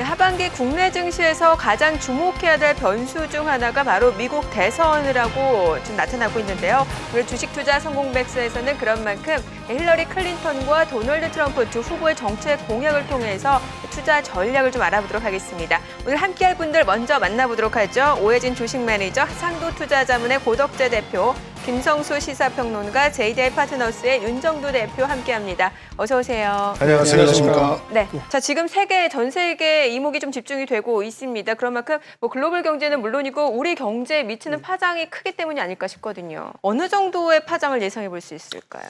네, 하반기 국내 증시에서 가장 주목해야 될 변수 중 하나가 바로 미국 대선이라고 좀 나타나고 있는데요. 오늘 주식 투자 성공백서에서는 그런 만큼 힐러리 클린턴과 도널드 트럼프 두 후보의 정책 공약을 통해서 투자 전략을 좀 알아보도록 하겠습니다. 오늘 함께할 분들 먼저 만나보도록 하죠. 오해진 주식 매니저, 상도 투자자문의 고덕재 대표, 김성수 시사평론가, JDI 파트너스의 윤정두 대표 함께합니다. 어서 오세요. 안녕하십니까. 네, 자 지금 전 세계 이목이 좀 집중이 되고 있습니다. 그런 만큼 글로벌 경제는 물론이고 우리 경제에 미치는 파장이 크기 때문이 아닐까 싶거든요. 어느 정도의 파장을 예상해 볼 수 있을까요?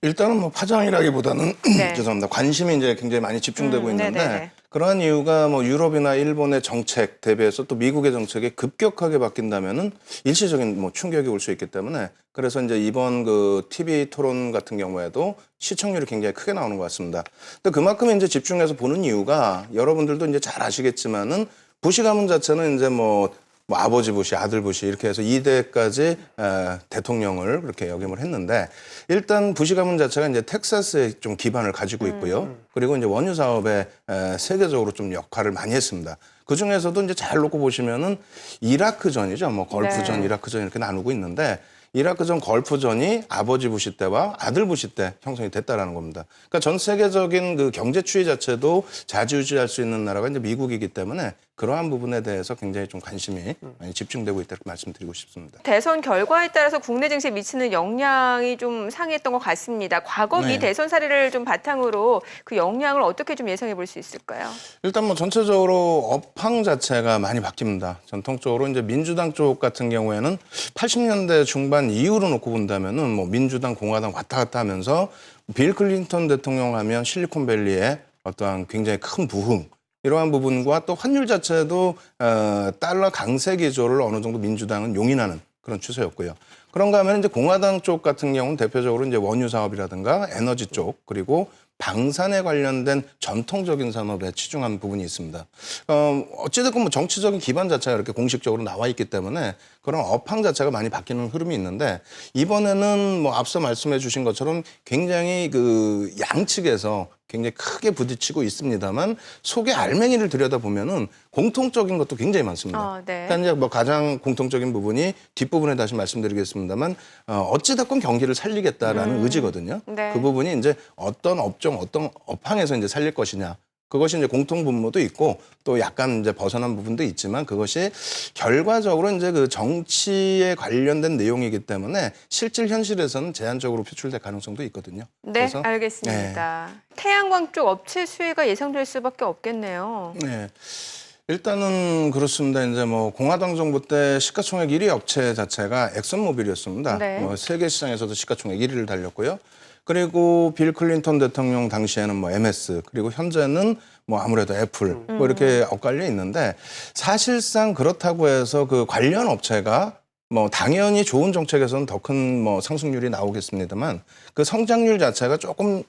일단은 파장이라기보다는 네. 죄송합니다. 관심이 이제 굉장히 많이 집중되고 있는데 네네네. 그러한 이유가 유럽이나 일본의 정책 대비해서 또 미국의 정책이 급격하게 바뀐다면은 일시적인 충격이 올 수 있기 때문에 그래서 이제 이번 TV 토론 같은 경우에도 시청률이 굉장히 크게 나오는 것 같습니다. 근데 그만큼 이제 집중해서 보는 이유가 여러분들도 이제 잘 아시겠지만은 부시 가문 자체는 이제 아버지 부시, 아들 부시 이렇게 해서 2대까지 대통령을 그렇게 역임을 했는데 일단 부시 가문 자체가 이제 텍사스에 좀 기반을 가지고 있고요. 그리고 이제 원유 사업에 세계적으로 좀 역할을 많이 했습니다. 그 중에서도 이제 잘 놓고 보시면은 이라크전이죠. 걸프전, 네. 이라크전 이렇게 나누고 있는데 이라크전, 걸프전이 아버지 부시 때와 아들 부시 때 형성이 됐다라는 겁니다. 그러니까 전 세계적인 경제 추이 자체도 좌지우지할 수 있는 나라가 이제 미국이기 때문에 그러한 부분에 대해서 굉장히 좀 관심이 많이 집중되고 있다고 말씀드리고 싶습니다. 대선 결과에 따라서 국내 증시에 미치는 영향이 좀 상했던 것 같습니다. 과거 미 네. 대선 사례를 좀 바탕으로 그 영향을 어떻게 좀 예상해 볼 수 있을까요? 일단 전체적으로 업황 자체가 많이 바뀝니다. 전통적으로 이제 민주당 쪽 같은 경우에는 80년대 중반 이후로 놓고 본다면은 민주당, 공화당 왔다 갔다 하면서 빌 클린턴 대통령 하면 실리콘밸리의 어떠한 굉장히 큰 부흥 이러한 부분과 또 환율 자체도 달러 강세 기조를 어느 정도 민주당은 용인하는 그런 추세였고요. 그런가 하면 이제 공화당 쪽 같은 경우는 대표적으로 이제 원유 사업이라든가 에너지 쪽 그리고 방산에 관련된 전통적인 산업에 치중한 부분이 있습니다. 어찌됐건 정치적인 기반 자체가 이렇게 공식적으로 나와 있기 때문에 그런 업황 자체가 많이 바뀌는 흐름이 있는데 이번에는 앞서 말씀해 주신 것처럼 굉장히 양측에서 굉장히 크게 부딪히고 있습니다만 속의 알맹이를 들여다보면은 공통적인 것도 굉장히 많습니다. 네. 그러니까 이제 가장 공통적인 부분이 뒷부분에 다시 말씀드리겠습니다만 어찌됐건 경기를 살리겠다라는 의지거든요. 네. 그 부분이 이제 어떤 업종, 어떤 업황에서 이제 살릴 것이냐. 그것이 이제 공통 분모도 있고 또 약간 이제 벗어난 부분도 있지만 그것이 결과적으로 이제 정치에 관련된 내용이기 때문에 실질 현실에서는 제한적으로 표출될 가능성도 있거든요. 네, 그래서 알겠습니다. 태양광 쪽 업체 수혜가 예상될 수밖에 없겠네요. 네. 일단은 그렇습니다. 이제 공화당 정부 때 시가총액 1위 업체 자체가 엑슨모빌이었습니다. 네. 세계 시장에서도 시가총액 1위를 달렸고요. 그리고 빌 클린턴 대통령 당시에는 MS 그리고 현재는 아무래도 애플 이렇게 엇갈려 있는데 사실상 그렇다고 해서 그 관련 업체가 당연히 좋은 정책에서는 더 큰 상승률이 나오겠습니다만 그 성장률 자체가 조금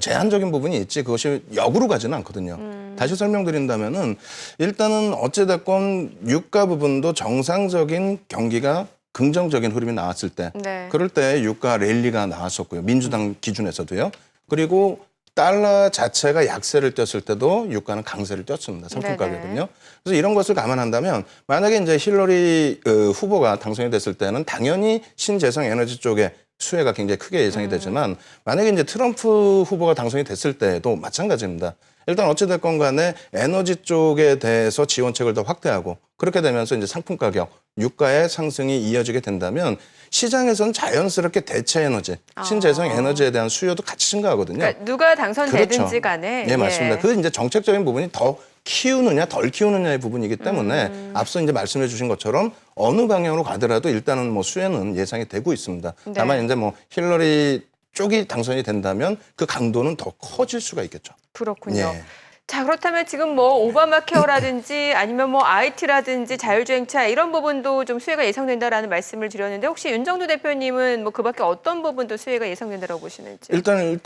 제한적인 부분이 있지 그것이 역으로 가지는 않거든요. 다시 설명드린다면은 일단은 어찌됐건 유가 부분도 정상적인 경기가 긍정적인 흐름이 나왔을 때 네. 그럴 때 유가 랠리가 나왔었고요. 민주당 기준에서도요. 그리고 달러 자체가 약세를 띄었을 때도 유가는 강세를 띄었습니다. 상품 네네. 가격은요. 그래서 이런 것을 감안한다면 만약에 이제 힐러리 후보가 당선이 됐을 때는 당연히 신재생 에너지 쪽에 수혜가 굉장히 크게 예상이 되지만 만약에 이제 트럼프 후보가 당선이 됐을 때도 마찬가지입니다. 일단 어찌됐건 간에 에너지 쪽에 대해서 지원책을 더 확대하고 그렇게 되면서 이제 상품 가격, 유가의 상승이 이어지게 된다면 시장에서는 자연스럽게 대체 에너지, 신재생 에너지에 대한 수요도 같이 증가하거든요. 그러니까 누가 당선되든지 간에. 네, 맞습니다. 그 이제 정책적인 부분이 더 키우느냐 덜 키우느냐의 부분이기 때문에 앞서 이제 말씀해 주신 것처럼 어느 방향으로 가더라도 일단은 수혜는 예상이 되고 있습니다. 네. 다만 이제 힐러리 쪽이 당선이 된다면 그 강도는 더 커질 수가 있겠죠. 그렇군요. 예. 자, 그렇다면 지금 오바마 케어라든지 아니면 IT라든지 자율주행차 이런 부분도 좀 수혜가 예상된다라는 말씀을 드렸는데 혹시 윤정두 대표님은 그 밖에 어떤 부분도 수혜가 예상된다라고 보시는지? 일단은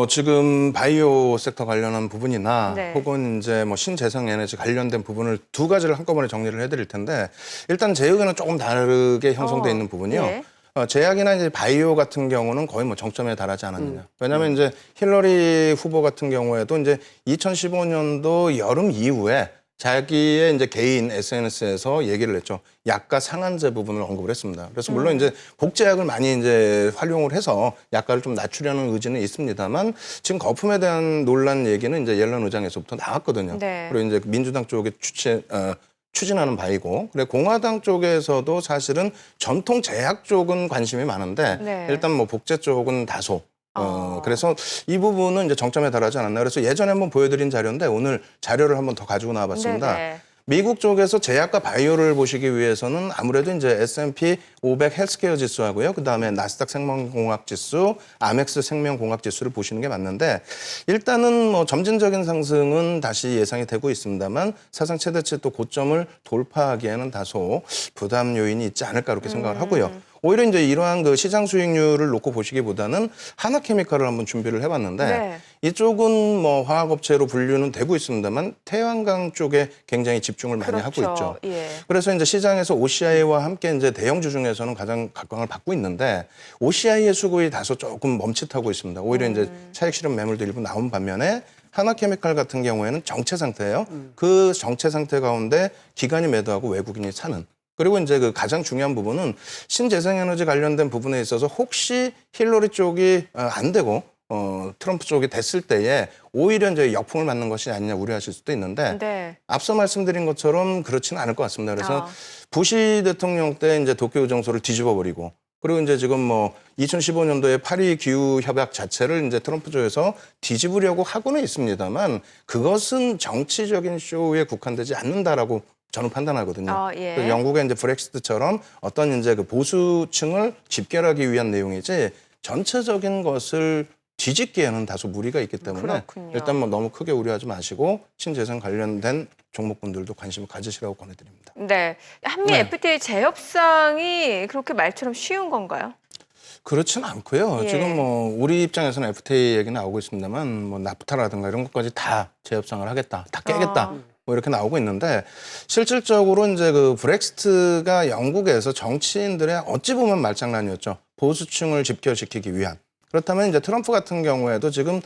지금 바이오 섹터 관련한 부분이나 네. 혹은 이제 신재생 에너지 관련된 부분을 두 가지를 한꺼번에 정리를 해드릴 텐데 일단 제 의견은 조금 다르게 형성돼 있는 부분이요. 네. 제약이나 이제 바이오 같은 경우는 거의 뭐 정점에 달하지 않았느냐. 왜냐하면 이제 힐러리 후보 같은 경우에도 이제 2015년도 여름 이후에 자기의 이제 개인 SNS에서 얘기를 했죠. 약가 상한제 부분을 언급을 했습니다. 그래서 물론 이제 복제약을 많이 이제 활용을 해서 약가를 좀 낮추려는 의지는 있습니다만 지금 거품에 대한 논란 얘기는 이제 옐런 의장에서부터 나왔거든요. 네. 그리고 이제 민주당 쪽에 추진하는 바이고, 그래 공화당 쪽에서도 사실은 전통 제약 쪽은 관심이 많은데 네. 일단 뭐 복제 쪽은 다소. 그래서 이 부분은 이제 정점에 달하지 않았나. 그래서 예전에 한번 보여드린 자료인데 오늘 자료를 한번 더 가지고 나와봤습니다. 네네. 미국 쪽에서 제약과 바이오를 보시기 위해서는 아무래도 이제 S&P 500 헬스케어 지수하고요. 그다음에 나스닥 생명공학 지수, 아멕스 생명공학 지수를 보시는 게 맞는데 일단은 뭐 점진적인 상승은 다시 예상이 되고 있습니다만 사상 최대치 또 고점을 돌파하기에는 다소 부담 요인이 있지 않을까 그렇게 생각을 하고요. 오히려 이제 이러한 그 시장 수익률을 놓고 보시기보다는 하나케미칼을 한번 준비를 해봤는데 네. 이쪽은 뭐 화학업체로 분류는 되고 있습니다만 태양광 쪽에 굉장히 집중을 많이 하고 있죠. 예. 그래서 이제 시장에서 OCI와 함께 이제 대형주 중에서는 가장 각광을 받고 있는데 OCI의 수급이 다소 조금 멈칫하고 있습니다. 오히려 이제 차익 실현 매물도 일부 나온 반면에 하나케미칼 같은 경우에는 정체 상태예요. 그 정체 상태 가운데 기관이 매도하고 외국인이 사는. 그리고 이제 그 가장 중요한 부분은 신재생에너지 관련된 부분에 있어서 혹시 힐러리 쪽이 안 되고 트럼프 쪽이 됐을 때에 오히려 이제 역풍을 맞는 것이 아니냐 우려하실 수도 있는데 네. 앞서 말씀드린 것처럼 그렇지는 않을 것 같습니다. 그래서 부시 대통령 때 이제 도쿄 의정소를 뒤집어 버리고 그리고 이제 지금 뭐 2015년도에 파리 기후 협약 자체를 이제 트럼프 쪽에서 뒤집으려고 하고는 있습니다만 그것은 정치적인 쇼에 국한되지 않는다라고 저는 판단하거든요. 예. 그래서 영국의 이제 브렉시트처럼 어떤 이제 그 보수층을 집결하기 위한 내용이지 전체적인 것을 뒤집기에는 다소 무리가 있기 때문에 그렇군요. 일단 뭐 너무 크게 우려하지 마시고 신재생 관련된 종목분들도 관심을 가지시라고 권해드립니다. 네. 한미 네. FTA 재협상이 그렇게 말처럼 쉬운 건가요? 그렇지는 않고요. 예. 지금 뭐 우리 입장에서는 FTA 얘기 나오고 있습니다만 뭐 나프타라든가 이런 것까지 다 재협상을 하겠다, 다 깨겠다. 뭐 이렇게 나오고 있는데 실질적으로 이제 그 브렉시트가 영국에서 정치인들의 어찌 보면 말장난이었죠. 보수층을 집결시키기 위한. 그렇다면 이제 트럼프 같은 경우에도 지금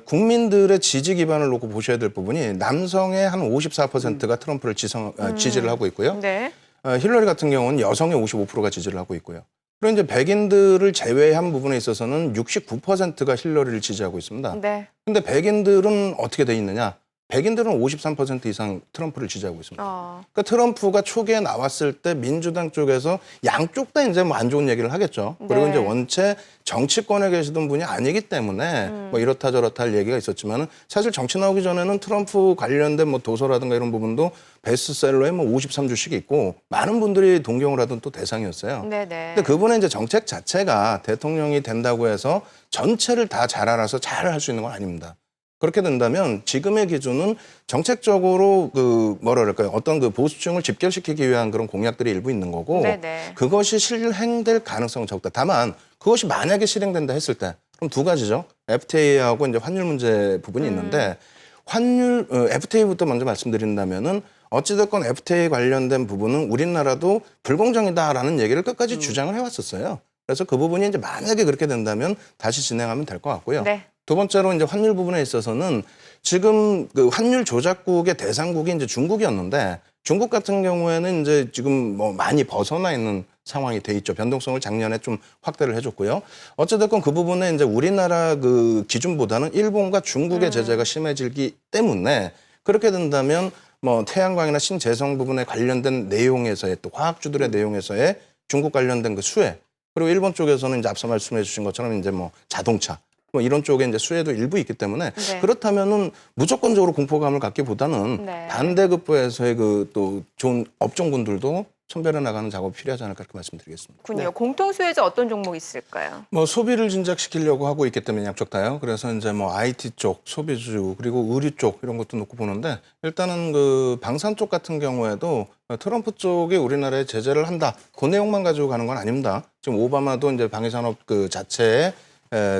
국민들의 지지 기반을 놓고 보셔야 될 부분이 남성의 한 54%가 트럼프를 지지를 하고 있고요. 네. 힐러리 같은 경우는 여성의 55%가 지지를 하고 있고요. 그리고 이제 백인들을 제외한 부분에 있어서는 69%가 힐러리를 지지하고 있습니다. 네. 근데 백인들은 어떻게 돼 있느냐? 백인들은 53% 이상 트럼프를 지지하고 있습니다. 그러니까 트럼프가 초기에 나왔을 때 민주당 쪽에서 양쪽 다 이제 뭐 안 좋은 얘기를 하겠죠. 그리고 네. 이제 원체 정치권에 계시던 분이 아니기 때문에 뭐 이렇다 저렇다 할 얘기가 있었지만은 사실 정치 나오기 전에는 트럼프 관련된 뭐 도서라든가 이런 부분도 베스트셀러에 뭐 53주씩 있고 많은 분들이 동경을 하던 또 대상이었어요. 네네. 근데 그분의 이제 정책 자체가 대통령이 된다고 해서 전체를 다 잘 알아서 잘 할 수 있는 건 아닙니다. 그렇게 된다면 지금의 기준은 정책적으로 그 뭐라 그럴까요? 어떤 그 보수층을 집결시키기 위한 그런 공약들이 일부 있는 거고 네네. 그것이 실행될 가능성은 적다. 다만 그것이 만약에 실행된다 했을 때 그럼 두 가지죠. FTA하고 이제 환율 문제 부분이 있는데 환율 FTA부터 먼저 말씀드린다면은 어찌됐건 FTA 관련된 부분은 우리나라도 불공정이다라는 얘기를 끝까지 주장을 해왔었어요. 그래서 그 부분이 이제 만약에 그렇게 된다면 다시 진행하면 될 것 같고요. 네. 두 번째로 이제 환율 부분에 있어서는 지금 그 환율 조작국의 대상국이 이제 중국이었는데 중국 같은 경우에는 이제 지금 뭐 많이 벗어나 있는 상황이 돼 있죠. 변동성을 작년에 좀 확대를 해줬고요. 어찌됐건 그 부분에 이제 우리나라 그 기준보다는 일본과 중국의 제재가 심해지기 때문에 그렇게 된다면 뭐 태양광이나 신재생 부분에 관련된 내용에서의 또 화학주들의 내용에서의 중국 관련된 그 수혜 그리고 일본 쪽에서는 이제 앞서 말씀해 주신 것처럼 이제 뭐 자동차 뭐 이런 쪽에 이제 수혜도 일부 있기 때문에 네. 그렇다면은 무조건적으로 공포감을 갖기보다는 네. 반대급부에서의 그 또 좋은 업종군들도 선별해 나가는 작업이 필요하지 않을까 그렇게 말씀드리겠습니다. 군요. 공통 수혜자 어떤 종목 있을까요? 뭐 소비를 진작시키려고 하고 있기 때문에 양쪽 다요. 그래서 이제 뭐 IT 쪽, 소비주 그리고 의류 쪽 이런 것도 놓고 보는데 일단은 그 방산 쪽 같은 경우에도 트럼프 쪽이 우리나라에 제재를 한다. 그 내용만 가지고 가는 건 아닙니다. 지금 오바마도 이제 방위산업 그 자체에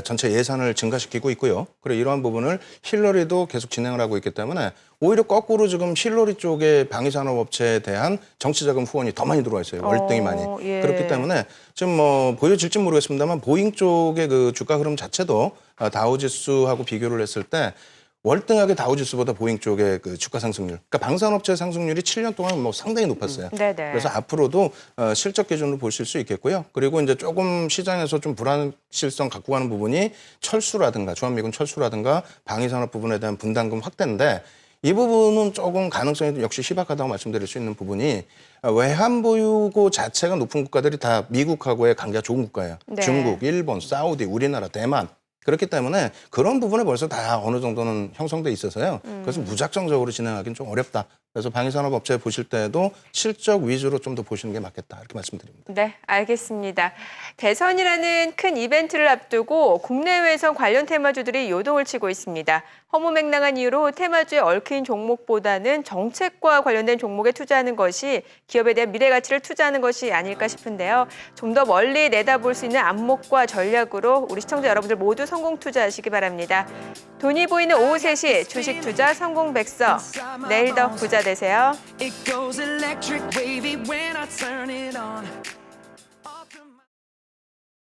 전체 예산을 증가시키고 있고요. 그리고 이러한 부분을 힐러리도 계속 진행을 하고 있기 때문에 오히려 거꾸로 지금 힐러리 쪽의 방위산업업체에 대한 정치자금 후원이 더 많이 들어와 있어요. 월등히 많이. 예. 그렇기 때문에 지금 뭐 보여질지 모르겠습니다만 보잉 쪽의 그 주가 흐름 자체도 다우지수하고 비교를 했을 때 월등하게 다우지수보다 보잉 쪽의 그 주가 상승률, 그러니까 방산업체 상승률이 7년 동안 뭐 상당히 높았어요. 네네. 그래서 앞으로도 실적 기준으로 보실 수 있겠고요. 그리고 이제 조금 시장에서 좀 불안실성 갖고 가는 부분이 철수라든가 주한미군 철수라든가 방위산업 부분에 대한 분담금 확대인데 이 부분은 조금 가능성이 역시 희박하다고 말씀드릴 수 있는 부분이 외환 보유고 자체가 높은 국가들이 다 미국하고의 관계가 좋은 국가예요. 네. 중국, 일본, 사우디, 우리나라, 대만. 그렇기 때문에 그런 부분에 벌써 다 어느 정도는 형성돼 있어서요. 그래서 무작정적으로 진행하기는 좀 어렵다. 그래서 방위산업업체 보실 때도 실적 위주로 좀 더 보시는 게 맞겠다. 이렇게 말씀드립니다. 네, 알겠습니다. 대선이라는 큰 이벤트를 앞두고 국내외에선 관련 테마주들이 요동을 치고 있습니다. 허무맹랑한 이유로 테마주에 얽힌 종목보다는 정책과 관련된 종목에 투자하는 것이 기업에 대한 미래 가치를 투자하는 것이 아닐까 싶은데요. 좀 더 멀리 내다볼 수 있는 안목과 전략으로 우리 시청자 여러분들 모두 성공 투자하시기 바랍니다. 돈이 보이는 오후 3시 주식 투자 성공 백서. 내일 더 부자 되세요. It goes electric wavy when I turn it on.